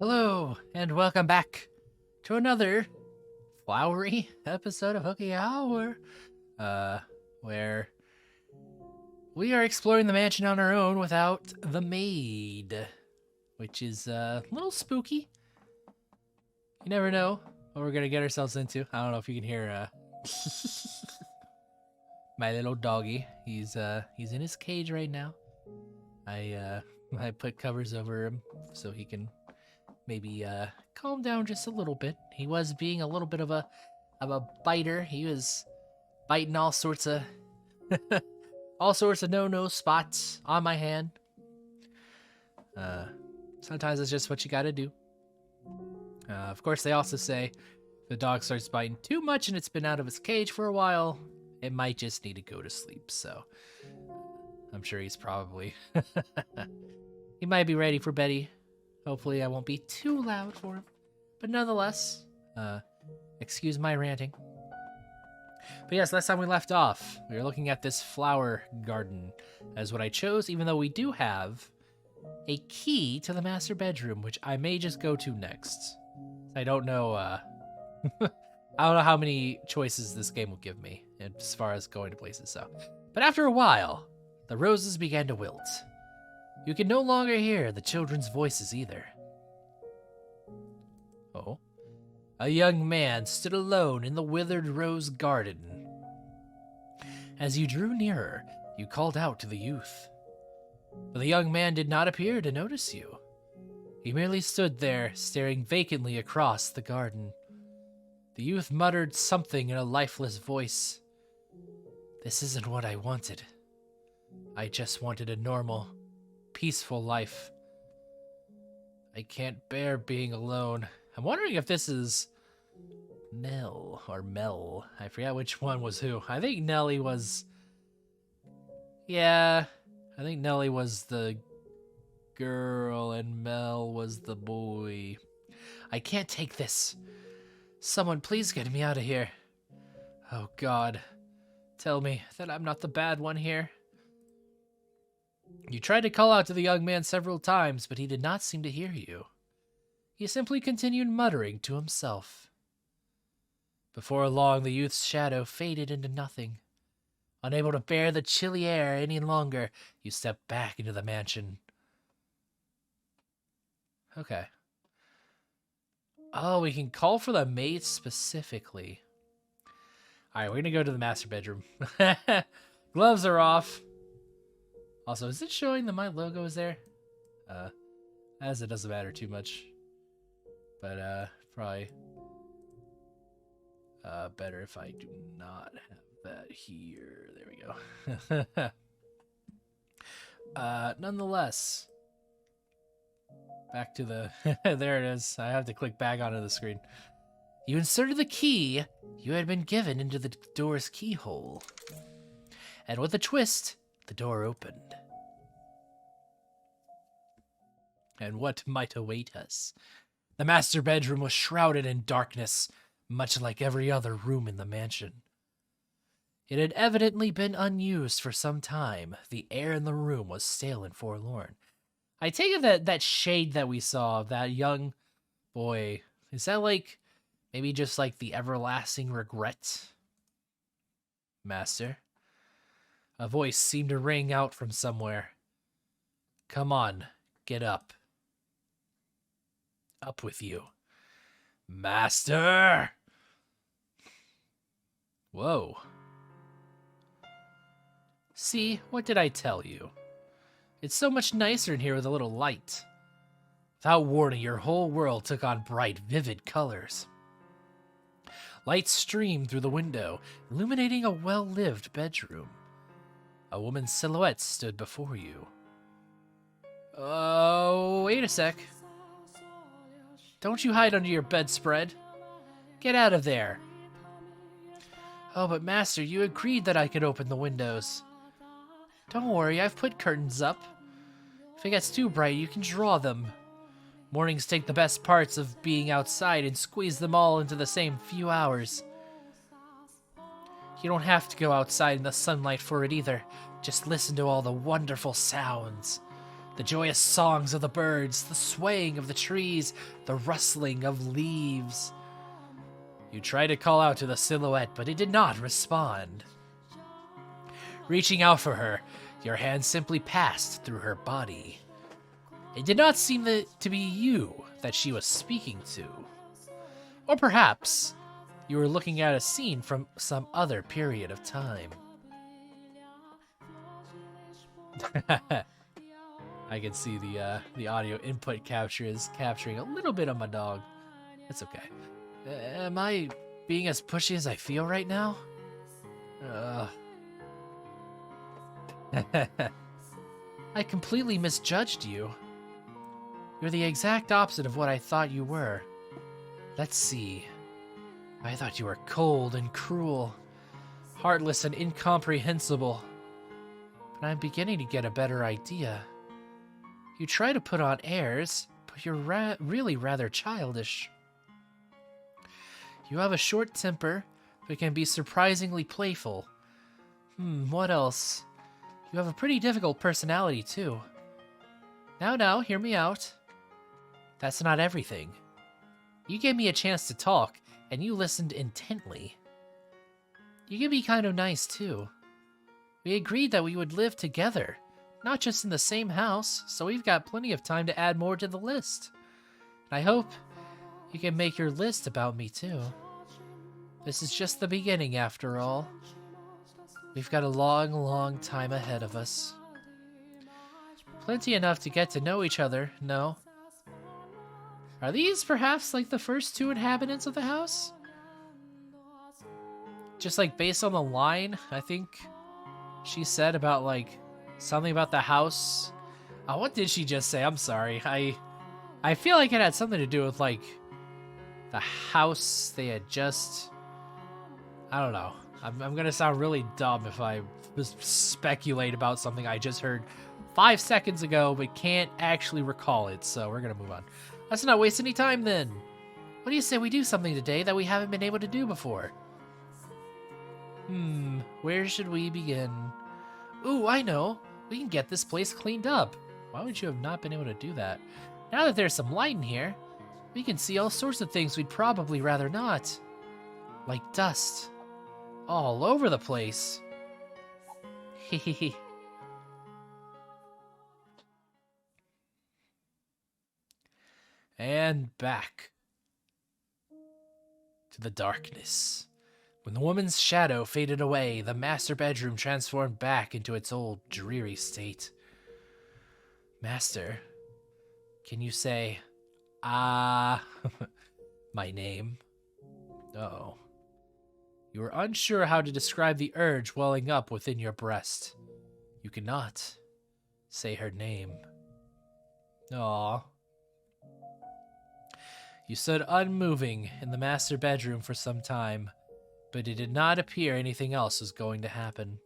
Hello, and welcome back to another flowery episode of Hooky Hour, where we are exploring the mansion on our own without the maid, which is a little spooky. You never know what we're gonna get ourselves into. I don't know if you can hear my little doggy. He's in his cage right now. I put covers over him so he can maybe calm down just a little bit. He was being a little bit of a biter. He was biting all sorts of no spots on my hand. Sometimes it's just what you gotta do. Of course, they also say if the dog starts biting too much and it's been out of its cage for a while, it might just need to go to sleep. So I'm sure he's probably he might be ready for Betty. Hopefully I won't be too loud for him. But nonetheless, excuse my ranting. But yes, last time we left off, we were looking at this flower garden as what I chose, even though we do have a key to the master bedroom, which I may just go to next. I don't know, I don't know how many choices this game will give me as far as going to places, so. But after a while, the roses began to wilt. You can no longer hear the children's voices either. Oh. A young man stood alone in the withered rose garden. As you drew nearer, you called out to the youth. But the young man did not appear to notice you. He merely stood there, staring vacantly across the garden. The youth muttered something in a lifeless voice. This isn't what I wanted. I just wanted a normal, peaceful life. I can't bear being alone. I'm wondering if this is Nell or Mel. I forget which one was who. I think Nellie was... Yeah, I think Nellie was the girl and Mel was the boy. I can't take this. Someone please get me out of here. Oh God, tell me that I'm not the bad one here. You tried to call out to the young man several times, but he did not seem to hear you. He simply continued muttering to himself. Before long, the youth's shadow faded into nothing. Unable to bear the chilly air any longer, you stepped back into the mansion. Okay. Oh, we can call for the maid specifically. Alright, we're gonna go to the master bedroom. Gloves are off. Also, is it showing that my logo is there? As it doesn't matter too much. But, probably better if I do not have that here. There we go. Nonetheless, back to the... there it is. I have to click back onto the screen. You inserted the key you had been given into the door's keyhole. And with a twist, the door opened. And what might await us? The master bedroom was shrouded in darkness, much like every other room in the mansion. It had evidently been unused for some time. The air in the room was stale and forlorn. I take it that shade that we saw of that young boy, is that like, maybe just like the everlasting regret? Master? A voice seemed to ring out from somewhere. Come on, get up. Up with you. Master! Whoa. See, what did I tell you? It's so much nicer in here with a little light. Without warning, your whole world took on bright, vivid colors. Light streamed through the window, illuminating a well-lived bedroom. A woman's silhouette stood before you. Oh, wait a sec. Don't you hide under your bedspread. Get out of there. Oh, but Master, you agreed that I could open the windows. Don't worry, I've put curtains up. If it gets too bright, you can draw them. Mornings take the best parts of being outside and squeeze them all into the same few hours. You don't have to go outside in the sunlight for it either. Just listen to all the wonderful sounds. The joyous songs of the birds, the swaying of the trees, the rustling of leaves. You tried to call out to the silhouette, but it did not respond. Reaching out for her, your hand simply passed through her body. It did not seem to be you that she was speaking to. Or perhaps you were looking at a scene from some other period of time. I can see the audio input capture is capturing a little bit of my dog. It's okay. Am I being as pushy as I feel right now? I completely misjudged you. You're the exact opposite of what I thought you were. Let's see. I thought you were cold and cruel, heartless and incomprehensible. But I'm beginning to get a better idea. You try to put on airs, but you're really rather childish. You have a short temper, but can be surprisingly playful. What else? You have a pretty difficult personality, too. Now, hear me out. That's not everything. You gave me a chance to talk, and you listened intently. You can be kind of nice, too. We agreed that we would live together, not just in the same house, so we've got plenty of time to add more to the list. And I hope you can make your list about me, too. This is just the beginning, after all. We've got a long, long time ahead of us. Plenty enough to get to know each other, no? Are these perhaps like the first two inhabitants of the house? Just like based on the line, I think she said about like something about the house. Oh, what did she just say? I'm sorry. I feel like it had something to do with like the house they had just... I don't know. I'm gonna sound really dumb if I speculate about something I just heard 5 seconds ago, but can't actually recall it, so we're gonna move on. Let's not waste any time then. What do you say we do something today that we haven't been able to do before? Where should we begin? Ooh, I know. We can get this place cleaned up. Why would you have not been able to do that? Now that there's some light in here, we can see all sorts of things we'd probably rather not. Like dust. All over the place. Hehehe. And back to the darkness. When the woman's shadow faded away, the master bedroom transformed back into its old dreary state. Master, can you say, my name? Oh. You are unsure how to describe the urge welling up within your breast. You cannot say her name. Aww. You stood unmoving in the master bedroom for some time, but it did not appear anything else was going to happen.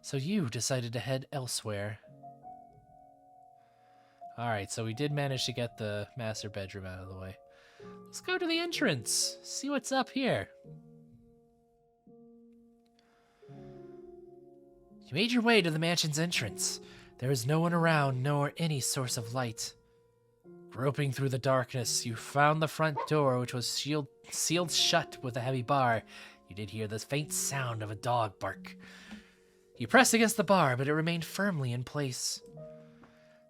So you decided to head elsewhere. Alright, so we did manage to get the master bedroom out of the way. Let's go to the entrance, see what's up here. You made your way to the mansion's entrance. There is no one around, nor any source of light. Groping through the darkness, you found the front door, which was sealed shut with a heavy bar. You did hear the faint sound of a dog bark. You pressed against the bar, but it remained firmly in place.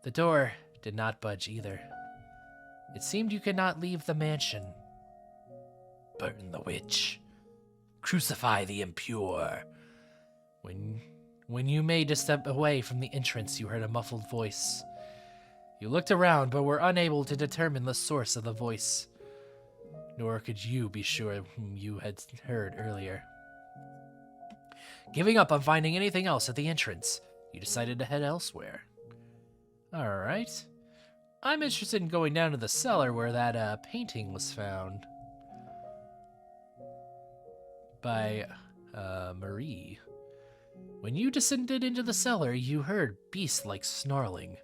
The door did not budge either. It seemed you could not leave the mansion. Burn the witch. Crucify the impure. When you made a step away from the entrance, you heard a muffled voice. You looked around, but were unable to determine the source of the voice. Nor could you be sure whom you had heard earlier. Giving up on finding anything else at the entrance, you decided to head elsewhere. Alright. I'm interested in going down to the cellar where that painting was found. By Marie. When you descended into the cellar, you heard beast-like snarling.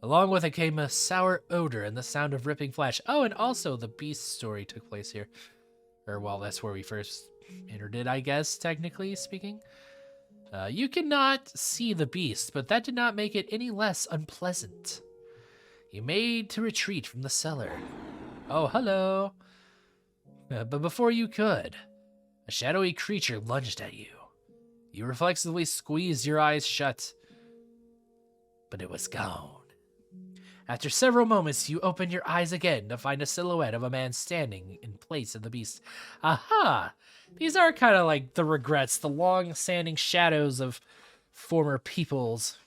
Along with it came a sour odor and the sound of ripping flesh. Oh, and also the beast story took place here. Or, well, that's where we first entered it, I guess, technically speaking. You cannot see the beast, but that did not make it any less unpleasant. You made to retreat from the cellar. Oh, hello. But before you could, a shadowy creature lunged at you. You reflexively squeezed your eyes shut, but it was gone. After several moments, you opened your eyes again to find a silhouette of a man standing in place of the beast. Aha! These are kind of like the regrets, the long-standing shadows of former peoples.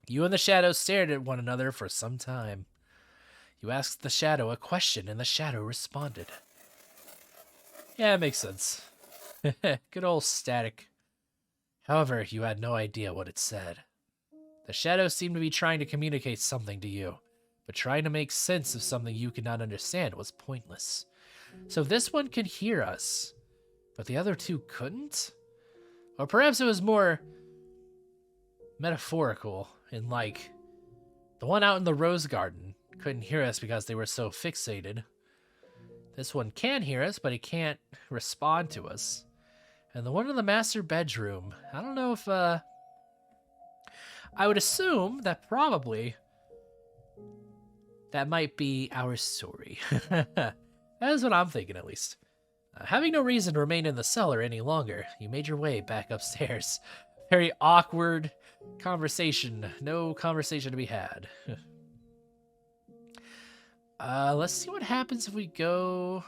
You and the shadow stared at one another for some time. You asked the shadow a question, and the shadow responded. Yeah, it makes sense. Good old static. However, you had no idea what it said. The shadow seemed to be trying to communicate something to you, but trying to make sense of something you could not understand was pointless. So this one could hear us, but the other two couldn't? Or perhaps it was more metaphorical, in like, the one out in the rose garden couldn't hear us because they were so fixated. This one can hear us, but it can't respond to us. And the one in the master bedroom, I don't know if, I would assume that probably that might be our story. That is what I'm thinking, at least. Having no reason to remain in the cellar any longer, you made your way back upstairs. Very awkward conversation. No conversation to be had. Let's see what happens if we go...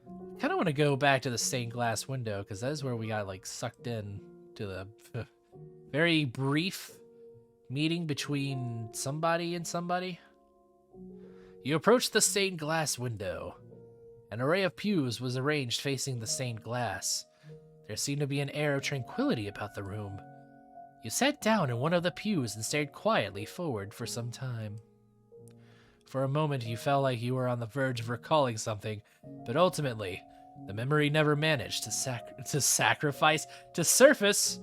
I kind of want to go back to the stained glass window, because that is where we got, like, sucked in to the very brief meeting between somebody and somebody. You approached the stained glass window. An array of pews was arranged facing the stained glass. There seemed to be an air of tranquility about the room. You sat down in one of the pews and stared quietly forward for some time. For a moment, you felt like you were on the verge of recalling something, but ultimately, the memory never managed to surface.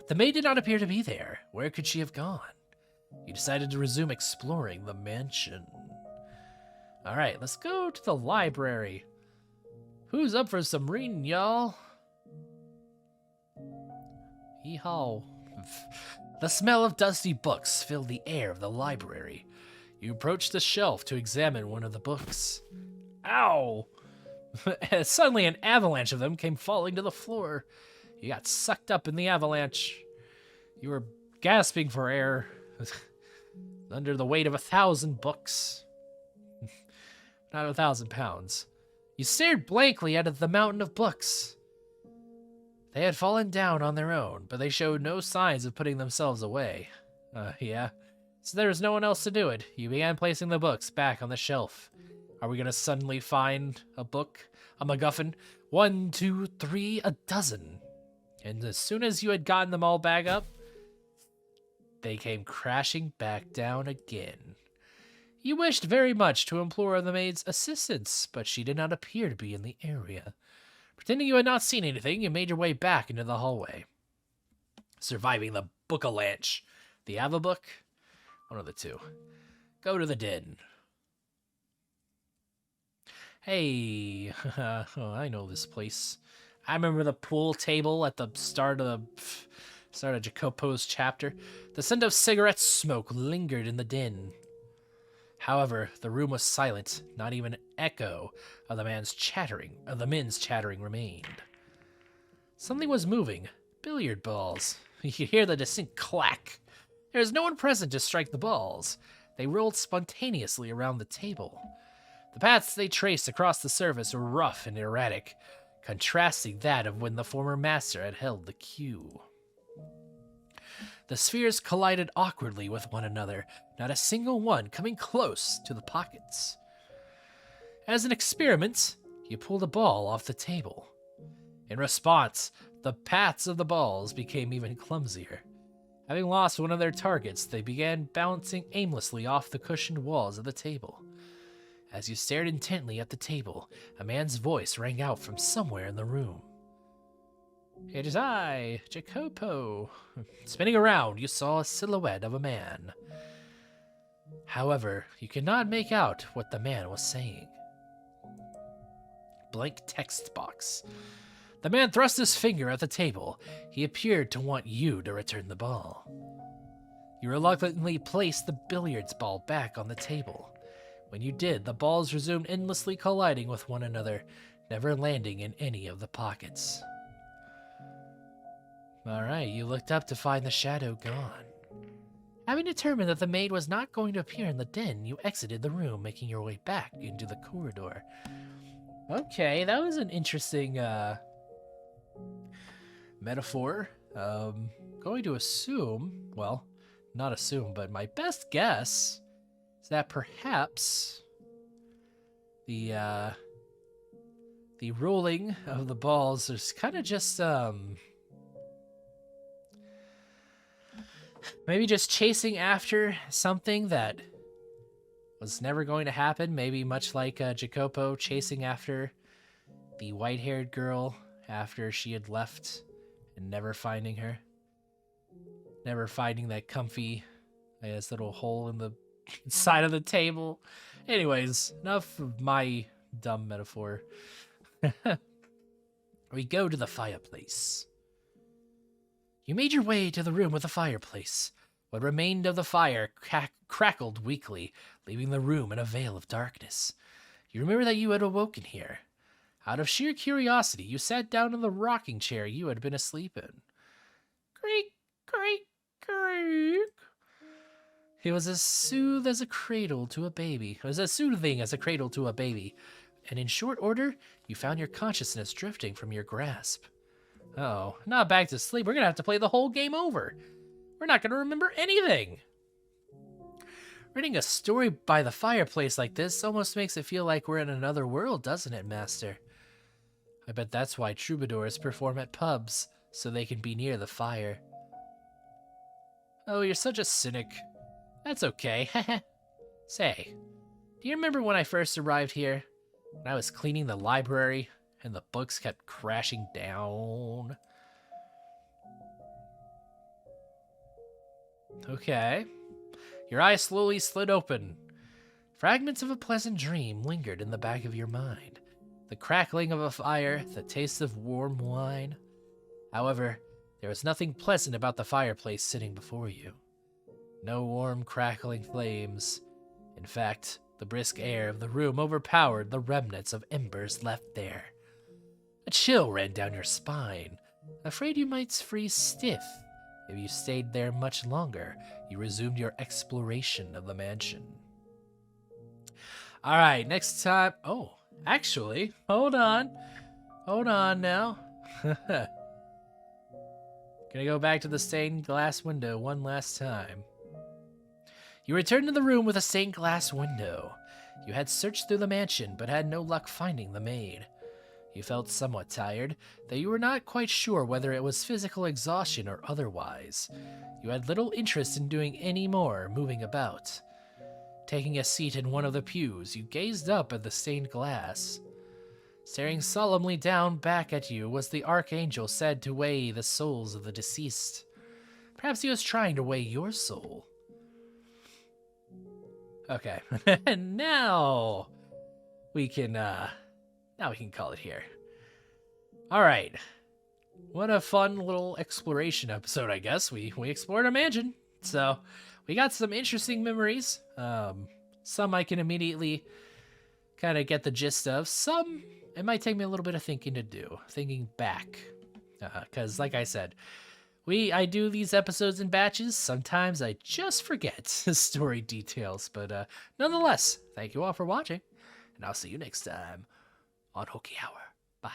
The maid did not appear to be there. Where could she have gone? You decided to resume exploring the mansion. Alright, let's go to the library. Who's up for some reading, y'all? Yeehaw. The smell of dusty books filled the air of the library. You approached the shelf to examine one of the books. Ow! Suddenly an avalanche of them came falling to the floor. You got sucked up in the avalanche. You were gasping for air under the weight of 1,000 books. Not 1,000 pounds. You stared blankly at the mountain of books. They had fallen down on their own, but they showed no signs of putting themselves away. Yeah. So there was no one else to do it. You began placing the books back on the shelf. Are we gonna suddenly find a book? A MacGuffin? 1, 2, 3, a dozen. And as soon as you had gotten them all back up, they came crashing back down again. You wished very much to implore the maid's assistance, but she did not appear to be in the area. Pretending you had not seen anything, you made your way back into the hallway. Surviving the book-a-lanch. The Ava book? One of the two. Go to the den. Hey, oh, I know this place. I remember the pool table at the start of Jacopo's chapter. The scent of cigarette smoke lingered in the den. However, the room was silent. Not even an echo of the men's chattering remained. Something was moving. Billiard balls. You could hear the distinct clack. There was no one present to strike the balls. They rolled spontaneously around the table. The paths they traced across the surface were rough and erratic, contrasting that of when the former master had held the cue. The spheres collided awkwardly with one another, not a single one coming close to the pockets. As an experiment, you pulled a ball off the table. In response, the paths of the balls became even clumsier. Having lost one of their targets, they began bouncing aimlessly off the cushioned walls of the table. As you stared intently at the table, a man's voice rang out from somewhere in the room. It is I, Jacopo. Spinning around, you saw a silhouette of a man. However, you could not make out what the man was saying. Blank text box. The man thrust his finger at the table. He appeared to want you to return the ball. You reluctantly placed the billiards ball back on the table. When you did, the balls resumed endlessly colliding with one another, never landing in any of the pockets. Alright, you looked up to find the shadow gone. Having determined that the maid was not going to appear in the den, you exited the room, making your way back into the corridor. Okay, that was an interesting metaphor. Going to assume, well, not assume, but my best guess is that perhaps the rolling of the balls is kind of just maybe just chasing after something that was never going to happen. Maybe much like Jacopo chasing after the white-haired girl after she had left and never finding her. Never finding that comfy, I guess, little hole in the side of the table. Anyways, enough of my dumb metaphor. We go to the fireplace. You made your way to the room with the fireplace. What remained of the fire crackled weakly, leaving the room in a veil of darkness. You remember that you had awoken here. Out of sheer curiosity, you sat down in the rocking chair you had been asleep in. Creak, creak, creak. It was as soothing as a cradle to a baby. And in short order, you found your consciousness drifting from your grasp. Oh, not back to sleep. We're going to have to play the whole game over. We're not going to remember anything. Reading a story by the fireplace like this almost makes it feel like we're in another world, doesn't it, Master? I bet that's why troubadours perform at pubs, so they can be near the fire. Oh, you're such a cynic. That's okay. Say, do you remember when I first arrived here? When I was cleaning the library and the books kept crashing down? Okay. Your eyes slowly slid open. Fragments of a pleasant dream lingered in the back of your mind. The crackling of a fire, the taste of warm wine. However, there was nothing pleasant about the fireplace sitting before you. No warm, crackling flames. In fact, the brisk air of the room overpowered the remnants of embers left there. A chill ran down your spine. Afraid you might freeze stiff. If you stayed there much longer, you resumed your exploration of the mansion. Alright, next time... Oh, actually, hold on. Hold on now. Gonna go back to the stained glass window one last time. You returned to the room with a stained glass window. You had searched through the mansion, but had no luck finding the maid. You felt somewhat tired, though you were not quite sure whether it was physical exhaustion or otherwise. You had little interest in doing any more moving about. Taking a seat in one of the pews, you gazed up at the stained glass. Staring solemnly down back at you was the archangel said to weigh the souls of the deceased. Perhaps he was trying to weigh your soul. Okay, and now we can call it here. All right. What a fun little exploration episode, I guess. We explored a mansion. So we got some interesting memories. Some I can immediately kind of get the gist of. Some, it might take me a little bit of thinking back. Because like I said, I do these episodes in batches. Sometimes I just forget story details. But nonetheless, thank you all for watching. And I'll see you next time on Hooky Hour. Bye.